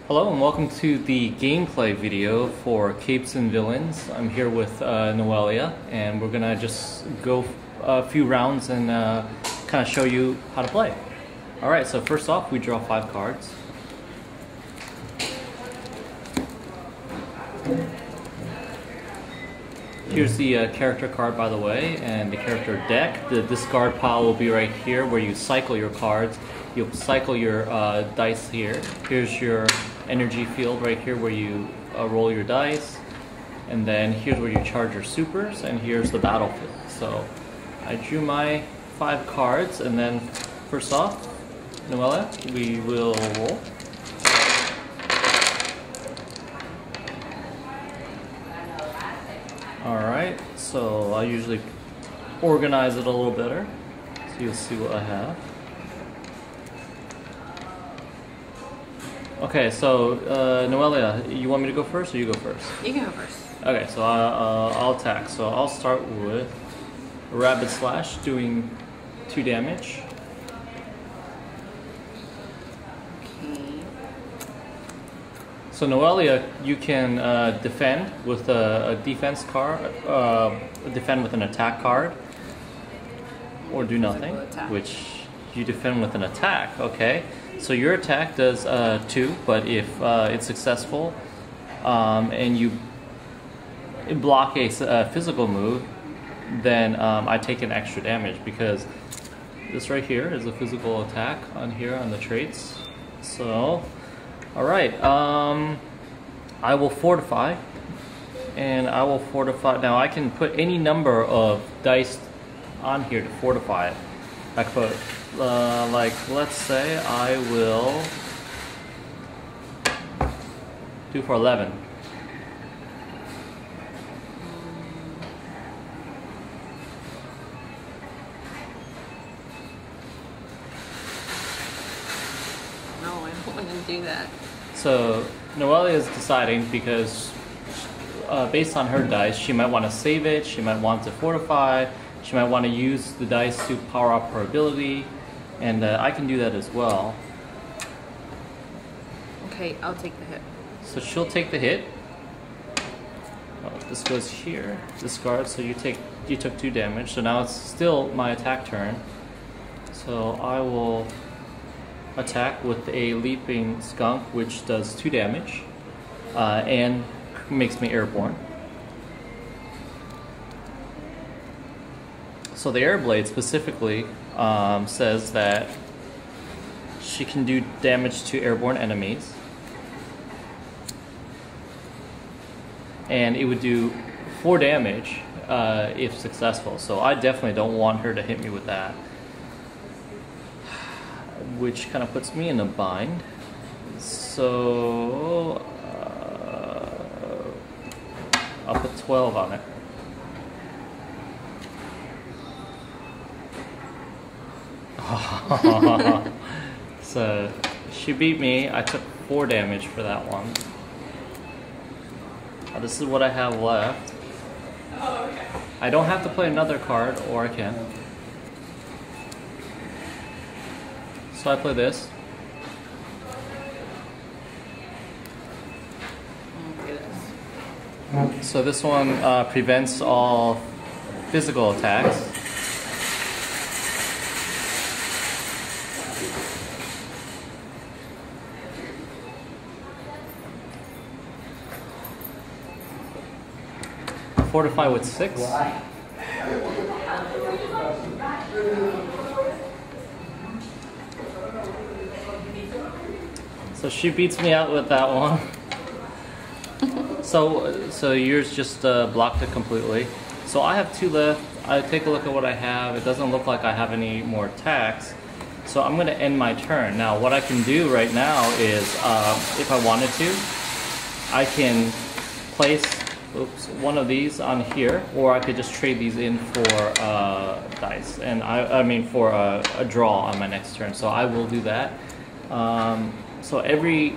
Hello and welcome to the gameplay video for Capes and Villains. I'm here with Noelia, and we're gonna just go a few rounds and kind of show you how to play. Alright, so first off we draw 5 cards. Here's the character card, by the way, and the character deck. The discard pile will be right here where you cycle your cards. You'll cycle your dice here. Here's your energy field right here where you roll your dice. And then here's where you charge your supers, and here's the battlefield. So I drew my 5 cards, and then first off, Noelia, we will roll. Alright, so I usually organize it a little better, so you'll see what I have. Okay, so Noelia, you want me to go first or you go first? You can go first. Okay, so I'll attack. So I'll start with Rapid Slash, doing 2 damage. Okay. So Noelia, you can defend with a defense card, defend with an attack card, or do nothing, which you defend with an attack. Okay, so your attack does 2, but if it's successful and you block a physical move, then I take an extra damage, because this right here is a physical attack on here on the traits. So alright, I will fortify, and I will fortify. Now I can put any number of dice on here to fortify it. I could put, like, let's say I will do for 11. No, I don't want to do that. So Noelia is deciding, because based on her dice, she might want to save it, she might want to fortify, she might want to use the dice to power up her ability, and I can do that as well. Okay, I'll take the hit. So she'll take the hit. Oh, this goes here. Discard. So you took 2 damage. So now it's still my attack turn. So I will attack with a Leaping Skunk, which does 2 damage and makes me airborne. So the Airblade specifically says that she can do damage to airborne enemies, and it would do 4 damage if successful. So I definitely don't want her to hit me with that, which kind of puts me in a bind. So I'll put 12 on it. So she beat me. I took 4 damage for that one. This is what I have left. I don't have to play another card, or I can. So I play this. So this one prevents all physical attacks. Fortify with 6. So she beats me out with that one. So yours just blocked it completely. So I have 2 left. I take a look at what I have. It doesn't look like I have any more attacks. So I'm going to end my turn. Now what I can do right now is, if I wanted to, I can place one of these on here, or I could just trade these in for dice, and I mean for a draw on my next turn. So I will do that. So every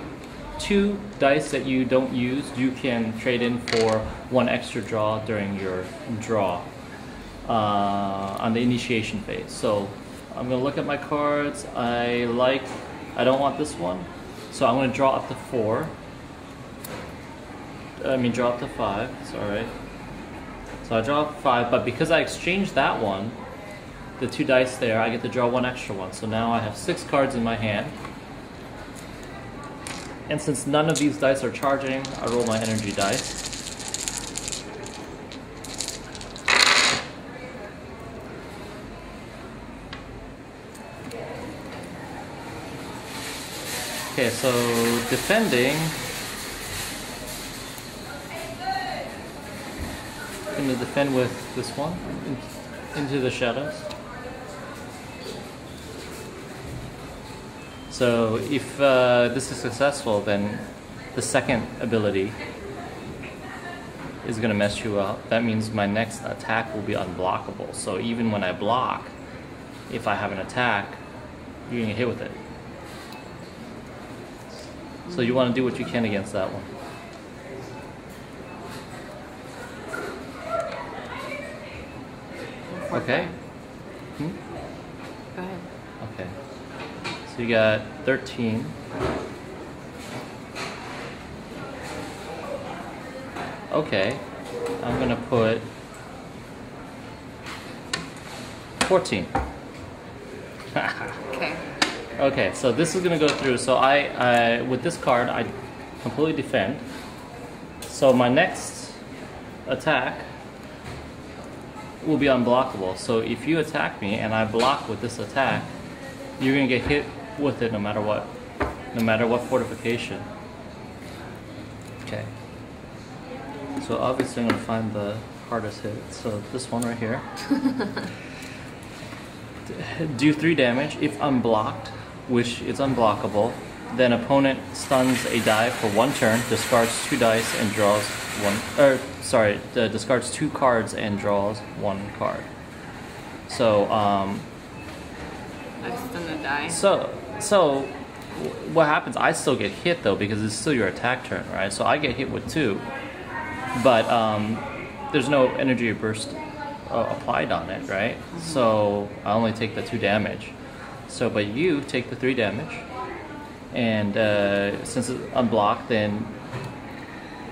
2 dice that you don't use, you can trade in for 1 extra draw during your draw on the initiation phase. So I'm gonna look at my cards. I don't want this one, So I'm going to draw up to 4. Draw up to 5. Sorry. So I draw up 5, but because I exchanged that one, the 2 dice there, I get to draw 1 extra one. So now I have 6 cards in my hand. And since none of these dice are charging, I roll my energy dice. Okay, so defending. I'm going to defend with this one into the shadows. So if this is successful, then the second ability is going to mess you up. That means my next attack will be unblockable. So even when I block, if I have an attack, you're going to get hit with it. So you want to do what you can against that one. Okay. Go ahead. Okay. So you got 13. Okay. I'm gonna put 14. Okay. Okay, so this is gonna go through. So I with this card I completely defend. So my next attack will be unblockable. So if you attack me and I block with this attack, you're gonna get hit with it no matter what fortification. Okay. So obviously I'm gonna find the hardest hit. So this one right here. Do 3 damage. If unblocked, which is unblockable, then opponent stuns a die for 1 turn, discards 2 dice and draws 1. Discards 2 cards and draws 1 card. So I stun the die. So what happens? I still get hit though because it's still your attack turn, right? So I get hit with 2, but there's no energy burst applied on it, right? Mm-hmm. So I only take the 2 damage. So, but you take the 3 damage, and since it's unblocked, then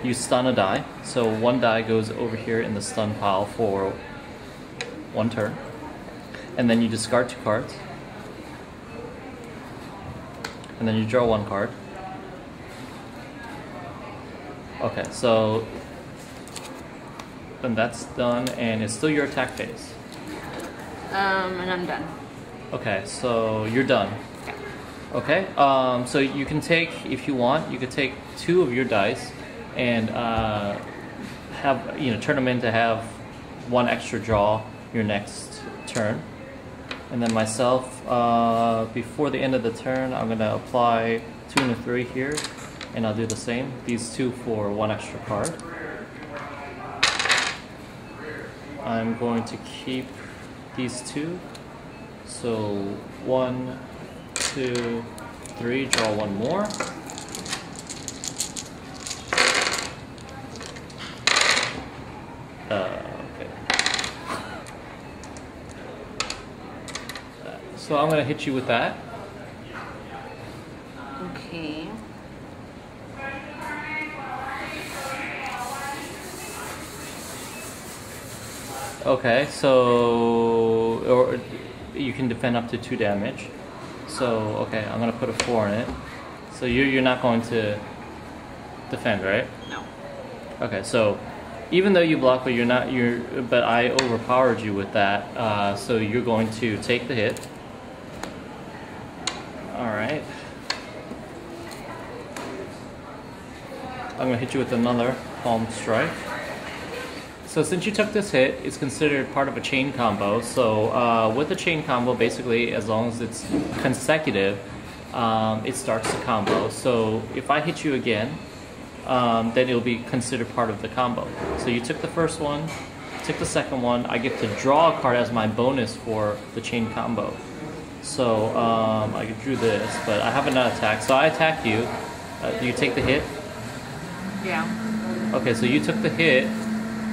you stun a die. So 1 die goes over here in the stun pile for 1 turn, and then you discard 2 cards, and then you draw 1 card. Okay, so then that's done, and it's still your attack phase. And I'm done. Okay, so you're done. Okay, so you can take, if you want, you could take 2 of your dice and turn them in to have 1 extra draw your next turn. And then myself, before the end of the turn, I'm gonna apply 2 and a 3 here, and I'll do the same. These 2 for 1 extra card. I'm going to keep these 2. So 1, 2, 3, draw 1 more. Okay. So I'm gonna hit you with that. Okay. Okay, so you can defend up to 2 damage. So okay, I'm gonna put a 4 in it. So you're not going to defend, right? No. Okay, so even though you block, but but I overpowered you with that. So you're going to take the hit. All right. I'm gonna hit you with another palm strike. So since you took this hit, it's considered part of a chain combo. So with a chain combo, basically, as long as it's consecutive, it starts the combo. So if I hit you again, then it'll be considered part of the combo. So you took the first one, took the second one, I get to draw a card as my bonus for the chain combo. So I drew this, but I have another attack. So I attack you. Do you take the hit? Yeah. Okay, so you took the hit.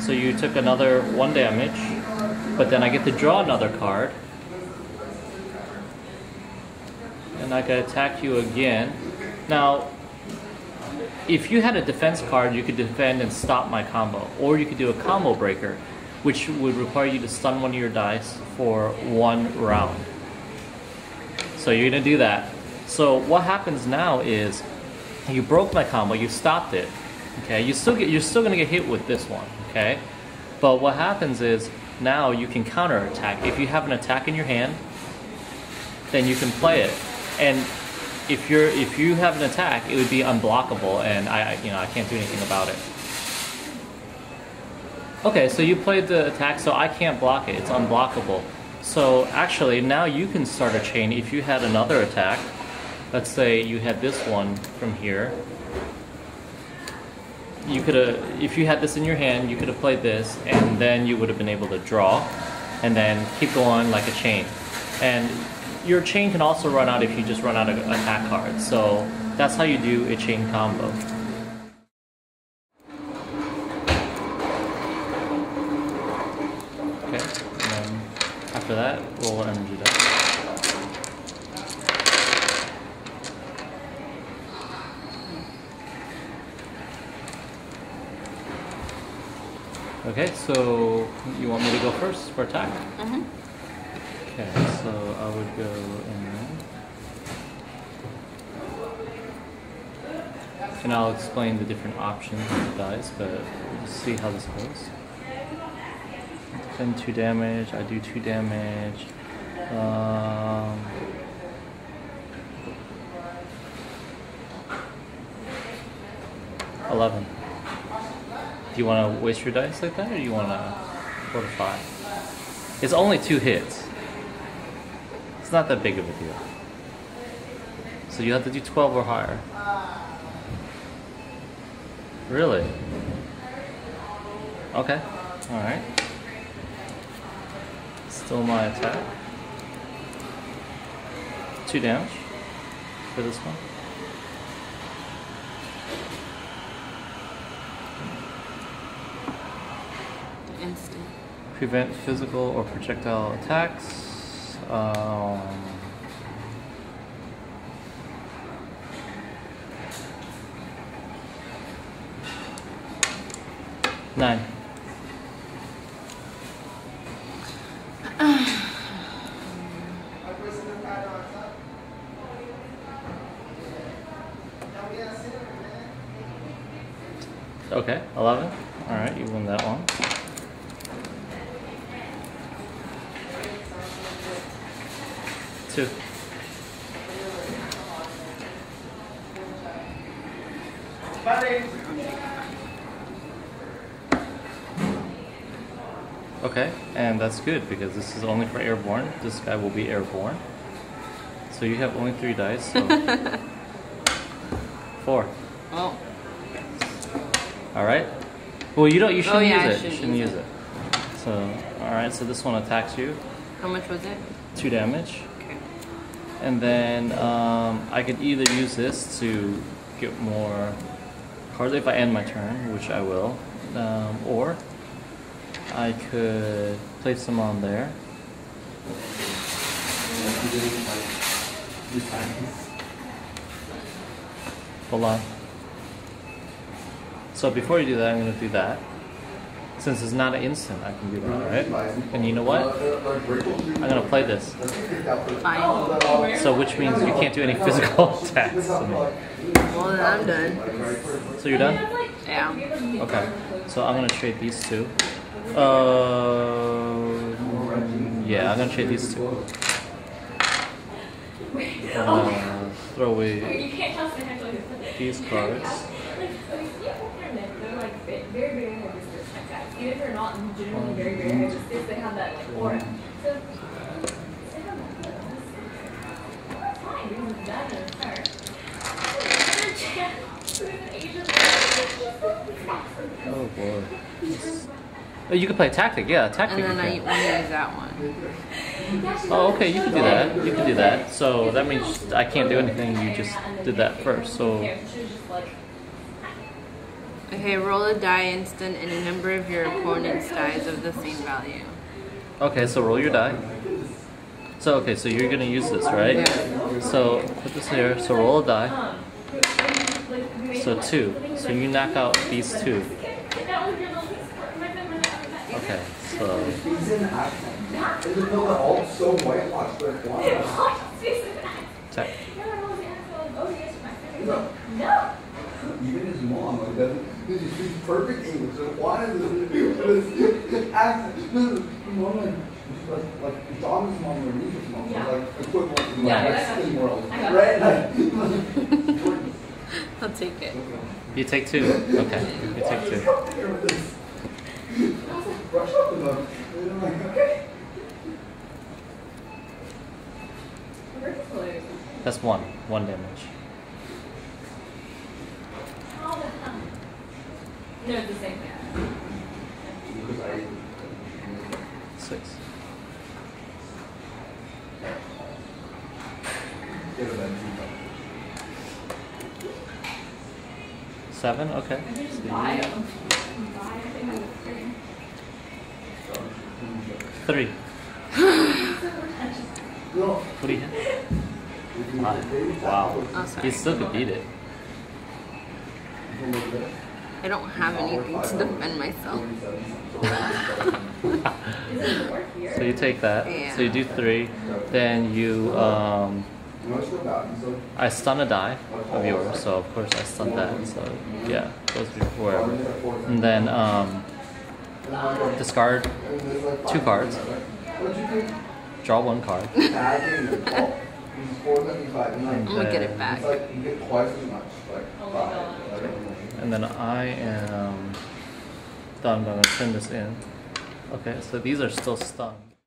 So you took another 1 damage, but then I get to draw another card. And I can attack you again. Now, if you had a defense card, you could defend and stop my combo. Or you could do a combo breaker, which would require you to stun one of your dice for 1 round. So you're gonna do that. So what happens now is, you broke my combo, you stopped it. Okay, you're still gonna get hit with this one. Okay, but what happens is now you can counter attack. If you have an attack in your hand, then you can play it. And if you have an attack, it would be unblockable, and I can't do anything about it. Okay, so you played the attack, so I can't block it. It's unblockable. So actually, now you can start a chain. If you had another attack, let's say you had this one from here. You could have, if you had this in your hand, you could have played this, and then you would have been able to draw, and then keep going like a chain. And your chain can also run out if you just run out of attack cards. So that's how you do a chain combo. Okay, and then after that, roll an energy die. Okay, so you want me to go first for attack? Mm-hmm. Okay, so I would go in. And I'll explain the different options of the dice, but we'll see how this goes. Defend 2 damage, I do 2 damage. 11. Do you want to waste your dice like that, or do you want to fortify? It's only 2 hits. It's not that big of a deal. So you have to do 12 or higher. Really? Okay. Alright. Still my attack. 2 damage for this one. Instant. Prevent physical or projectile attacks. 9. Okay, 11. Alright, you won that one. Two. Okay, and that's good because this is only for airborne. This guy will be airborne. So you have only 3 dice. So 4. Oh. All right. Well, you shouldn't use it. You shouldn't shouldn't use it. So, all right. So this one attacks you. How much was it? 2 damage. Okay. And then I could either use this to get more cards if I end my turn, which I will, or I could place them on there. Hold on. So before you do that, I'm going to do that. Since it's not an instant, I can do that, right? And you know what? I'm going to play this. Fine. So which means you can't do any physical attacks to me. Well, then I'm done. So you're done? Yeah. Okay. So I'm going to trade these 2. Yeah, I'm going to trade these 2. Throw away these cards. Even if they're not genuinely very, very hibiscus, they have that like aura. So they have that's fine because it's done and it's hard. Oh boy. Oh, you can play tactic, yeah, tactic. And then I use that one. Oh, okay, you can do that. You can do that. So that means I can't do anything. You just did that first. So. Okay, roll a die instant and a number of your opponent's dies of the same value. Okay, so roll your die. So okay, so you're gonna use this, right? Yeah. So put this here. So roll a die. So 2. So you knock out these 2. Okay, so check. Even his mom like doesn't. She speaks perfect English. So why is this accent? Mom like John's mom or Lisa's mom, like equivalent to like Mexican world, right? I'll take it. You take 2. Okay, you take 2. Brush up enough. Okay. That's 1. 1 damage. No, it's the same thing. 6. Seven. Okay. So 3. What do you have? 5. Wow. Oh, sorry. He still could beat it. I don't have anything to defend myself. So you take that. Yeah. So you do 3. Then you I stun a die of yours, so of course I stun that. So yeah, goes wherever. And then discard 2 cards. Draw 1 card. I'm gonna get it back. And then I am done. I'm gonna turn this in. Okay, so these are still stunned.